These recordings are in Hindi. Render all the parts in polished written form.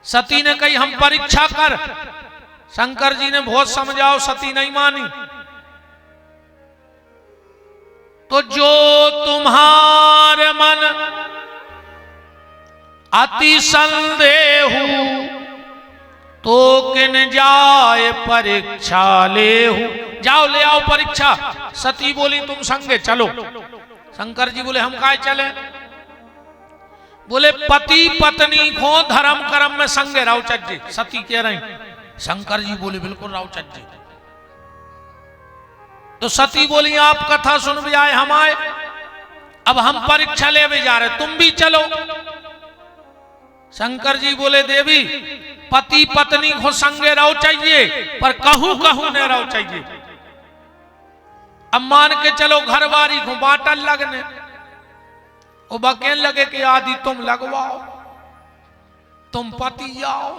सती ने कही हम परीक्षा कर। शंकर जी ने बहुत समझाओ, सती नहीं मानी। तो जो तुम्हारे मन अति संदेहु, तो किन जाए परीक्षा लेहु। जाओ ले आओ परीक्षा। सती बोली तुम संगे चलो। शंकर जी बोले हम काहे चले? बोले पति पत्नी को धर्म कर्म में संगे राव चज्जे। सती कह रही। शंकर जी बोले बिल्कुल राव चज्जे। तो सती बोली आप कथा सुन भी आए, हम आए, अब हम परीक्षा ले भी जा रहे, तुम भी चलो। शंकर जी बोले देवी पति पत्नी को संगे रहो चाहिए, पर कहूं कहूं न रहो चाहिए। अब मान के चलो घरवारी को बाटल लगने, वो बकेन लगे कि आदि तुम लगवाओ, तुम पति आओ।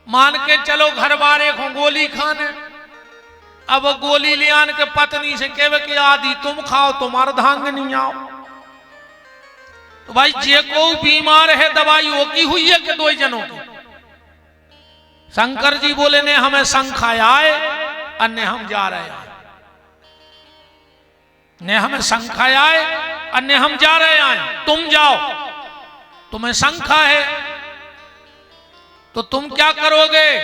मान के चलो घरवारे को गोली खाने, अब गोली ले आन के पत्नी से कहे कि आदि तुम खाओ, तुम अर्धांगिनी आओ। तो भाई जे को बीमार है दवाई वो की हुई है कि दो जनों की? शंकर जी बोले ने हमें संखाया आए, अन्य हम जा रहे हैं। ने हमें संखाया आए, अन्य हम जा रहे हैं। तुम जाओ, तुम्हें संखा है तो तुम क्या करोगे?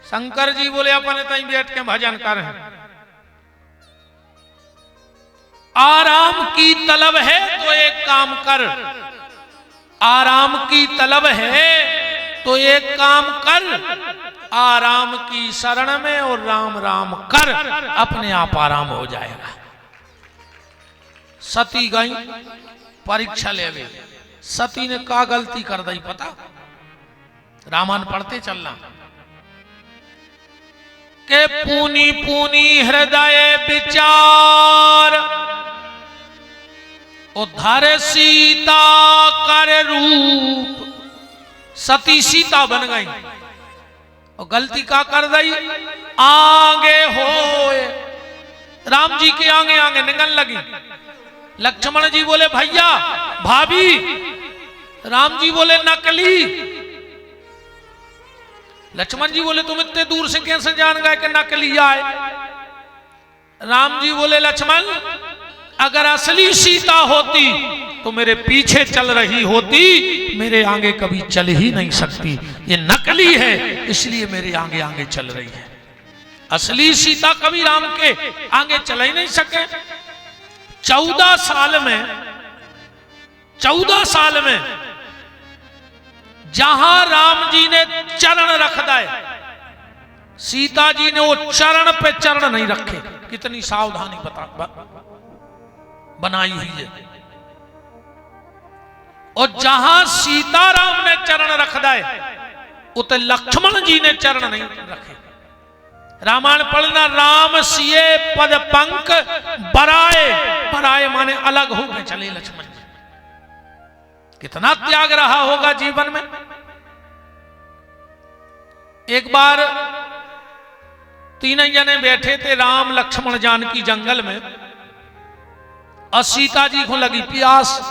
शंकर जी बोले अपने तई बैठ के भजन करें। आराम की तलब है तो एक काम कर, आराम की तलब है तो एक काम कर, आराम की शरण में और राम राम कर, अपने आप आराम हो जाएगा। सती गई परीक्षा लेवे। सती ने क्या गलती कर दी पता? रामायण पढ़ते चलना के पूनी पूनी हृदय विचार, उधर सीता कर रूप। सती सीता बन गई और गलती का कर दी? आगे होए, राम जी के आगे आगे निकल लगी। लक्ष्मण जी बोले भैया भाभी, राम जी बोले नकली। लक्ष्मण जी बोले तुम इतने दूर से कैसे जान गए कि नकली आए? राम जी बोले लक्ष्मण अगर असली सीता होती तो मेरे पीछे चल रही होती, मेरे आगे कभी चल ही नहीं सकती। ये नकली है इसलिए मेरे आगे आगे चल रही है। असली सीता कभी राम के आगे चल ही नहीं सके। 14 साल में जहां राम जी ने चरण रख दिए, सीता जी ने वो चरण पे चरण नहीं रखे। कितनी सावधानी बनाई हुई है। और जहां सीताराम ने चरण रख दिए, उते लक्ष्मण जी ने चरण नहीं रखे। रामायण पढ़ना, राम सिए पद पंक बराए। बराए माने अलग हो गए चले लक्ष्मण जी। कितना त्याग रहा होगा जीवन में। एक बार 3 जने बैठे थे, राम लक्ष्मण जानकी जंगल में, और सीता जी को लगी प्यास।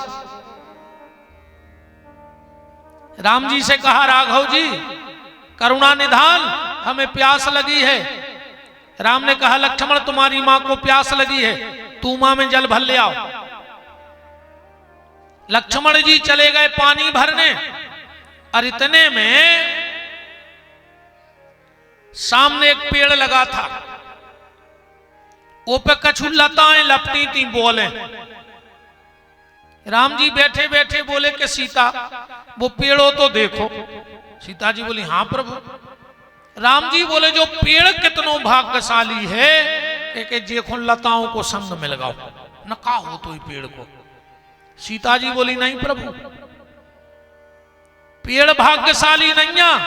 राम जी से कहा राघव जी करुणा निधान, हमें प्यास लगी है। राम ने कहा लक्ष्मण तुम्हारी मां को प्यास लगी है, तू मां में जल भर ले आओ। लक्ष्मण जी चले गए पानी भरने, और इतने में सामने एक पेड़ लगा था, वो पे कछु लताएं लपटी थी। बोले राम जी बैठे बैठे बोले कि सीता वो पेड़ों तो देखो। सीता जी बोली हाँ प्रभु। राम जी बोले जो पेड़ कितनों भाग्यशाली है कि देखो लताओं को संग में लगाओ, न का हो तो पेड़ को। सीता जी बोली नहीं प्रभु, पेड़ भाग्यशाली नहीं है,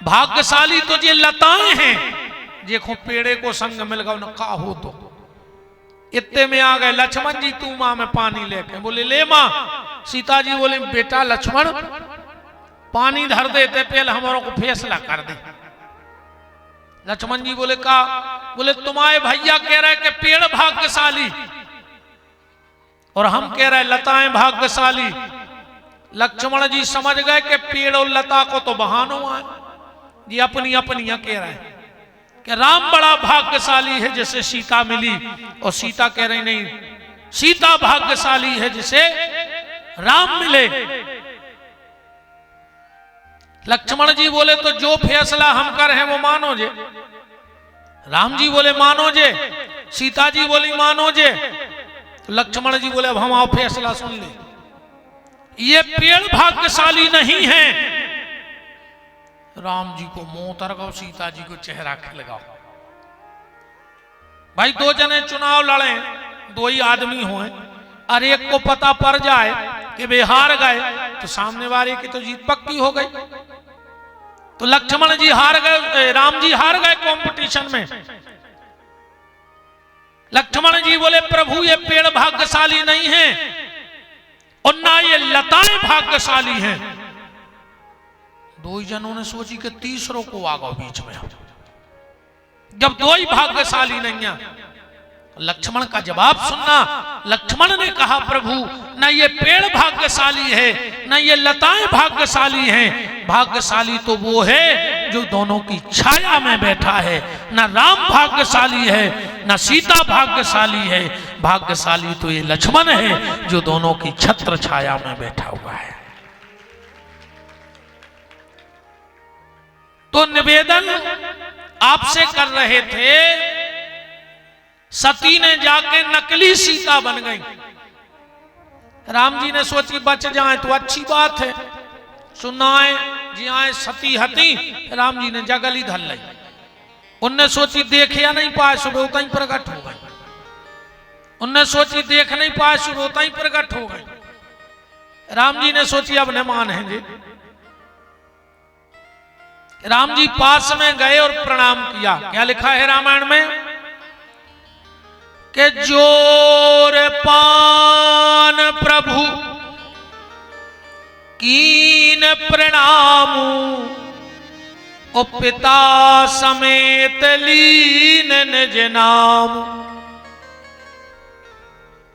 भाग्यशाली तो ये लताएं हैं। देखो पेड़े को संग में लगाओ, न का हो तो। इतने में आ गए लक्ष्मण जी, तू मां में पानी लेके। बोले ले मां। सीता जी बोले बेटा लक्ष्मण पानी धर देते, पहले हमारों को फैसला कर दे। लक्ष्मण जी बोले का? बोले तुम्हारे भैया कह रहे कि पेड़ भाग्यशाली, और हम कह रहे लताएं भाग्यशाली। लक्ष्मण जी समझ गए कि पेड़ और लता को तो बहानो है, ये अपनी अपनियां कह रहे हैं कि राम बड़ा भाग्यशाली है जिसे सीता मिली, और सीता कह रही नहीं, सीता भाग्यशाली है जिसे राम मिले। लक्ष्मण जी बोले तो जो फैसला हम कर हैं वो मानो जे। राम जी बोले मानो जे, सीता जी बोली मानो जे। तो लक्ष्मण जी बोले अब हम आओ फैसला सुन ले, ये पेड़ भाग्यशाली नहीं है। राम जी को मुंह तरगाओ, सीता जी को चेहरा खिलगाओ। भाई दो जने चुनाव लड़े, दो ही आदमी हुए, और एक को पता पड़ जाए कि वे हार गए तो सामने वाले की तो जीत पक्की हो गई। तो लक्ष्मण जी हार गए, राम जी हार गए कंपटीशन में। लक्ष्मण जी बोले प्रभु ये पेड़ भाग्यशाली नहीं है और ना ये लताएं भाग्यशाली हैं। दो ही जनों ने सोची कि तीसरों को आगो बीच में। जब दो ही भाग्यशाली नहीं है, लक्ष्मण का जवाब सुनना। लक्ष्मण ने कहा प्रभु न ये पेड़ भाग्यशाली है न ये लताएं भाग्यशाली हैं, भाग्यशाली तो वो है जो दोनों की छाया में बैठा है। न राम भाग्यशाली है न सीता भाग्यशाली है, भाग्यशाली तो ये लक्ष्मण है जो दोनों की छत्र छाया में बैठा हुआ है। तो निवेदन आपसे कर रहे थे, सती ने जाके नकली सीता बन गई। राम जी ने सोची बच जाए तो अच्छी बात है, सुनाए जी आए सती हती। राम जी ने जगली धल ली, उनने सोची देख या नहीं पाए सुबह उतना ही प्रकट हो गई। उनने सोची देख नहीं पाए सुबह उतना ही प्रकट हो गई। राम जी ने सोची अब न मान है जी। राम जी पास में गए और प्रणाम किया। क्या लिखा है रामायण में कि जोर पान प्रभु कीन प्रणाम, ओ पिता समेत लीन निज नाम।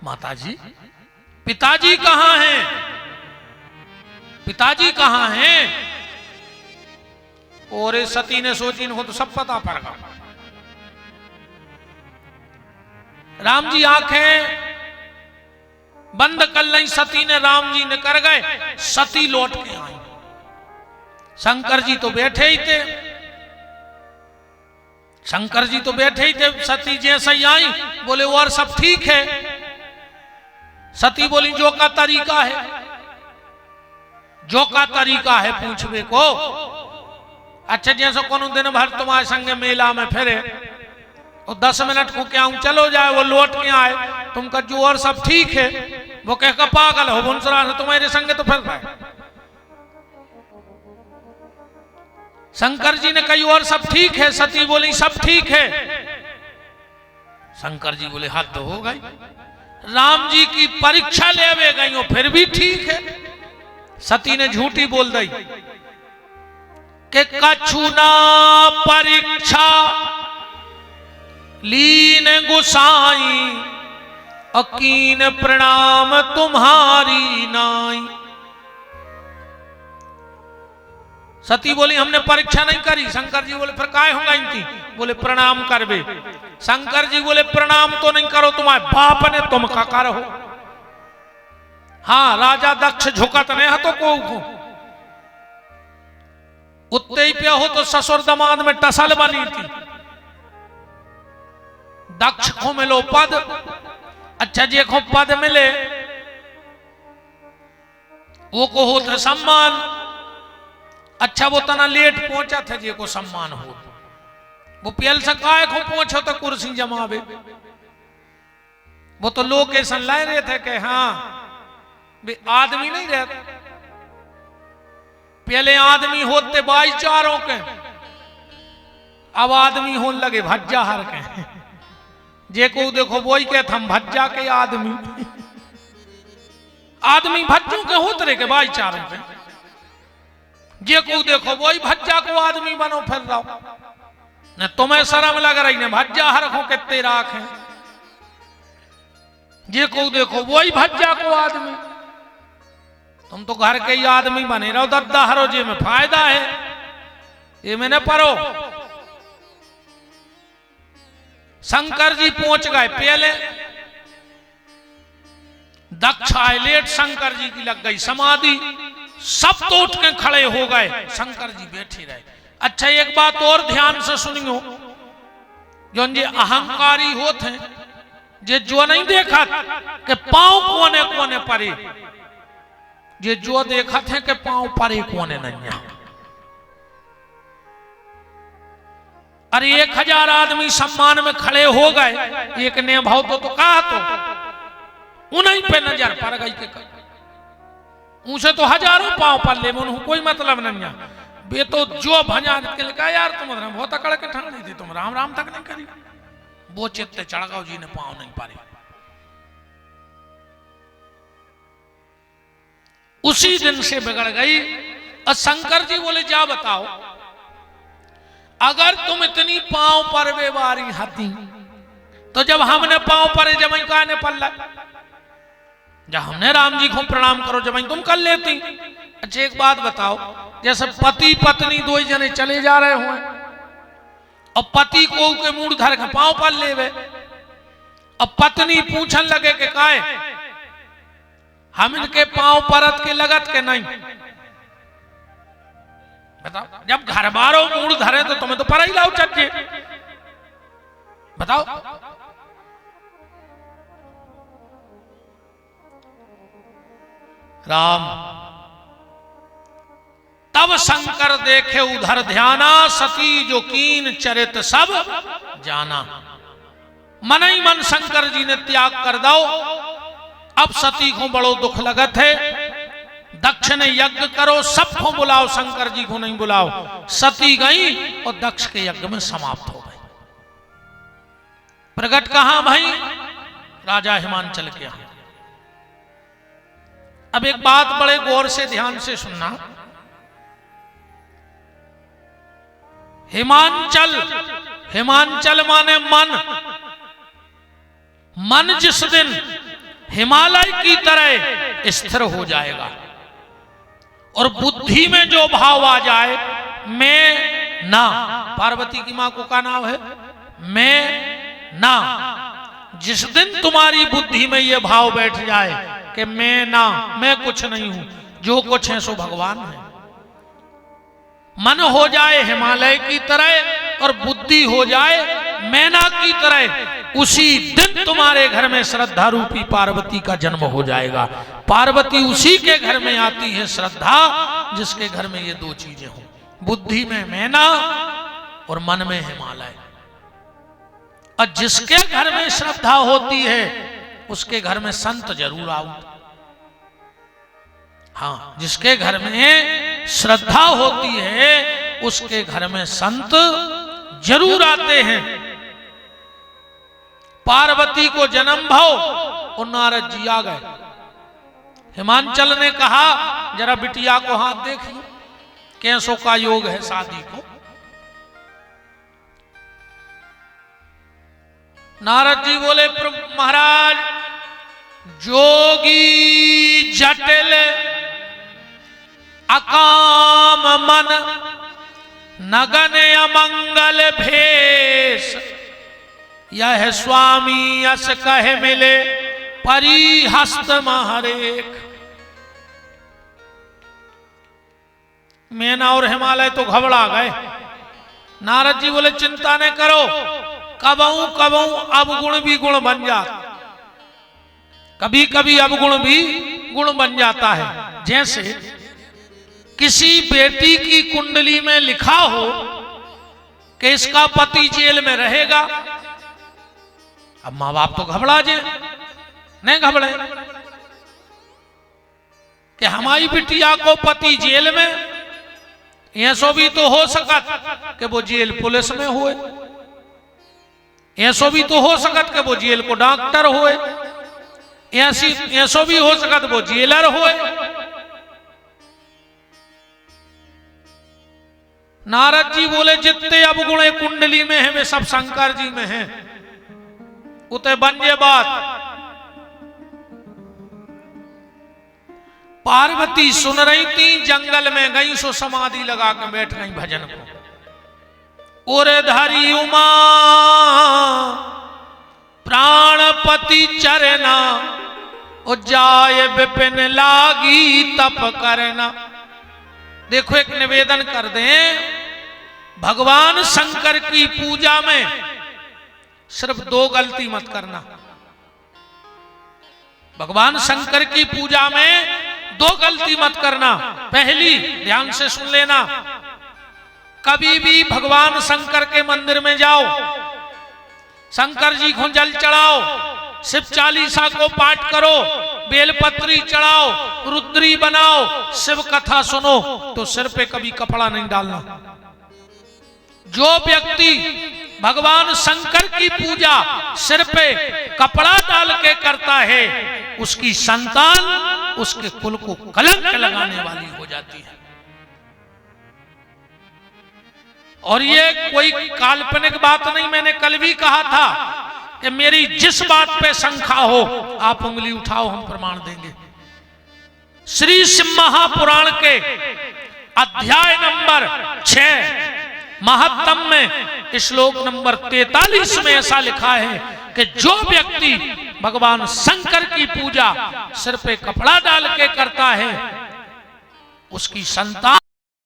माता जी पिताजी कहां हैं? पिताजी कहां हैं? और सती ने सोची इनको तो सब पता पड़ गया। राम जी आंखें बंद कर ली, सती ने राम जी ने कर गए। सती लौट के आई, शंकर जी तो बैठे ही थे। शंकर जी तो बैठे ही थे। सती जैसे ही आई बोले और सब ठीक है। सती बोली जो का तरीका है, जो का तरीका है पूछवे को। अच्छा जैसे कोनो दिन भर तुम्हारे संग मेला में फिरे और 10 मिनट को क्या चलो जाए, वो लौट के आए, तुमका जो और सब ठीक है, वो कह का पागल हो बुनसरा से तुम्हारे संग तो फिर रहा है। शंकर जी ने कही और सब ठीक है। सती बोली सब ठीक है। शंकर जी बोले हद हो गई, राम जी की परीक्षा ले गई हो फिर भी ठीक है। सती ने झूठी बोल दी कि कछु ना परीक्षा लीन गुसाई, अकीन प्रणाम तुम्हारी नाई। सती बोली हमने परीक्षा नहीं करी। शंकर जी बोले फिर काय होगा इनकी? बोले प्रणाम करबे। शंकर जी बोले प्रणाम तो नहीं करो, तुम्हारे बाप ने तुम का करो। हाँ राजा दक्ष झुकत नहीं है तो को उत्ते ही पे हो तो ससुर दमाद में टसल बनी थी। दक्ष को मिलो पद, अच्छा जी को पद मिले वो को होता सम्मान। अच्छा वो तना लेट पहुंचा था जी को सम्मान हो, वो पियल सकाए को पहुंचो तो कुर्सी जमावे। वो तो लोकेशन ला रहे थे कि हाँ वे आदमी नहीं रहते। पहले आदमी होते भाईचारों के, अब आदमी होने लगे भज्जा हर के। जे को देखो वही के हम भज्जा के आदमी। आदमी भज्जों के होते रहे के भाईचारों के। जे को देखो वही भज्जा को आदमी बनो फिर रहो न। तुम्हें शर्म लग रही ने भज्जा हर को कितने राखें। जे को देखो वही भज्जा को आदमी। तुम तो घर के ही आदमी बने रहो, दद्दा हरो जी में फायदा है, ये मैंने पढ़ो। शंकर जी पहुंच गए पहले, दक्ष आए लेट, शंकर जी की लग गई समाधि, सब तो उठ के खड़े हो गए, शंकर जी बैठे रहे। अच्छा एक बात और ध्यान से सुनियो, जो ये अहंकारी होते हैं, जे जो नहीं देखा कि पांव कोने कोने परे, जे जो देखा थे कि पांव परे कोने नहीं। अरे 1000 आदमी सम्मान में खड़े हो गए, एक ने भाव तो कहा तो उन्हीं पे नजर पड़ गई के उनसे तो हजारों पांव पर ले, उन्हें कोई मतलब नहीं। बे तो जो भजा निकल का यार तुम बहुत अकड़ के ठान नहीं थी, तुम राम राम तक नहीं करी, वो चित्ते चढ़गाओ जी ने पांव नहीं पारे। उसी दिन से बिगड़ गई। और शंकर जी बोले जा बताओ, अगर तुम इतनी पांव पर बेवारी हती तो जब हमने पांव पर जब कहने पल्ला, जब हमने राम जी को प्रणाम करो जब तुम कर लेती। अच्छा एक बात बताओ, जैसे पति पत्नी दो ही जने चले जा रहे हो और पति को के मूड धर के पांव पर लेवे, अब पत्नी पूछन लगे कि काहे हम इनके पांव परत के लगत के नहीं, बताओ जब घर बारो मूड धरे तो तुम्हें तो पर ही लाओ चक्के, बताओ। राम तब शंकर देखे उधर ध्याना, सती जो कीन चरित सब जाना। मन ही मन शंकर जी ने त्याग कर दो। अब सती को बड़ो दुख लगत है, दक्ष ने यज्ञ करो, सबको बुलाओ, शंकर जी को नहीं बुलाओ। सती गई और दक्ष के यज्ञ में समाप्त हो गई। प्रगट कहां भाई? राजा हिमांचल के यहां। अब एक बात बड़े गौर से ध्यान से सुनना, हिमांचल, हिमांचल माने मन। मन जिस दिन हिमालय की तरह स्थिर हो जाएगा और बुद्धि में जो भाव आ जाए, मैं ना, पार्वती की मां को का नाम है मैं ना, जिस दिन तुम्हारी बुद्धि में यह भाव बैठ जाए कि मैं ना, मैं कुछ नहीं हूं, जो कुछ है सो भगवान है, मन हो जाए हिमालय की तरह और बुद्धि हो जाए मैना की तरह, उसी दिन तुम्हारे घर में श्रद्धा रूपी पार्वती का जन्म हो जाएगा। पार्वती उसी के घर में आती है श्रद्धा जिसके घर में ये दो चीजें हों, बुद्धि में मैना और मन में हिमालय। और जिसके घर में श्रद्धा होती है उसके घर में संत जरूर आओ। हाँ, जिसके घर में श्रद्धा होती है उसके घर में संत जरूर आते हैं। पार्वती को जन्म भाव और नारद जी आ गए। हिमांचल ने कहा जरा बिटिया को हाथ देखिए, कैसों का योग है शादी को। नारद जी बोले महाराज, जोगी जटिल अकाम मन, नगन अमंगल भेष, यह स्वामी यस कहे मिले परिहस्त महरेख। मैना और हिमालय तो घबरा गए। नारद जी बोले चिंता न करो, कबहू कबहू अवगुण भी गुण बन जाता, कभी कभी अवगुण भी गुण बन जाता है। जैसे किसी बेटी की कुंडली में लिखा हो कि इसका पति जेल में रहेगा, अब मां बाप तो घबरा जे, नहीं घबरे कि हमारी बिटिया को पति जेल में, ऐसो भी तो हो सकत कि वो जेल पुलिस में हुए, ऐसो भी तो हो सकत कि वो जेल को डॉक्टर हुए, ऐसो भी हो सकत वो जेलर हुए। नारद जी बोले जितने अवगुण कुंडली में है वे सब शंकर जी में हैं, उते बन ये बात। पार्वती सुन रही थी, जंगल में गई सो समाधि लगा के बैठ गई भजन को। और धरी उमा प्राणपति चरना, और जाय विपिन लागी तप करना। देखो एक निवेदन कर दें, भगवान शंकर की पूजा में सिर्फ 2 गलती मत करना। भगवान शंकर की पूजा में 2 गलती मत करना। पहली, ध्यान से सुन लेना, कभी भी भगवान शंकर के मंदिर में जाओ, शंकर जी को जल चढ़ाओ, शिव चालीसा को पाठ करो, बेलपत्री चढ़ाओ, रुद्री बनाओ, शिव कथा सुनो, तो सिर पे कभी कपड़ा नहीं डालना। जो व्यक्ति भगवान शंकर की पूजा सिर पे कपड़ा डाल के करता है, उसकी संतान उसके कुल को कलंक लगाने वाली हो जाती है। और ये कोई काल्पनिक बात नहीं, मैंने कल भी कहा था कि मेरी जिस बात पे शंका हो आप उंगली उठाओ, हम प्रमाण देंगे। श्री शिव महापुराण के अध्याय नंबर 6 महात्म में श्लोक नंबर 43 में ऐसा लिखा है कि जो व्यक्ति भगवान शंकर की पूजा सिर पे कपड़ा डाल के करता है, उसकी संतान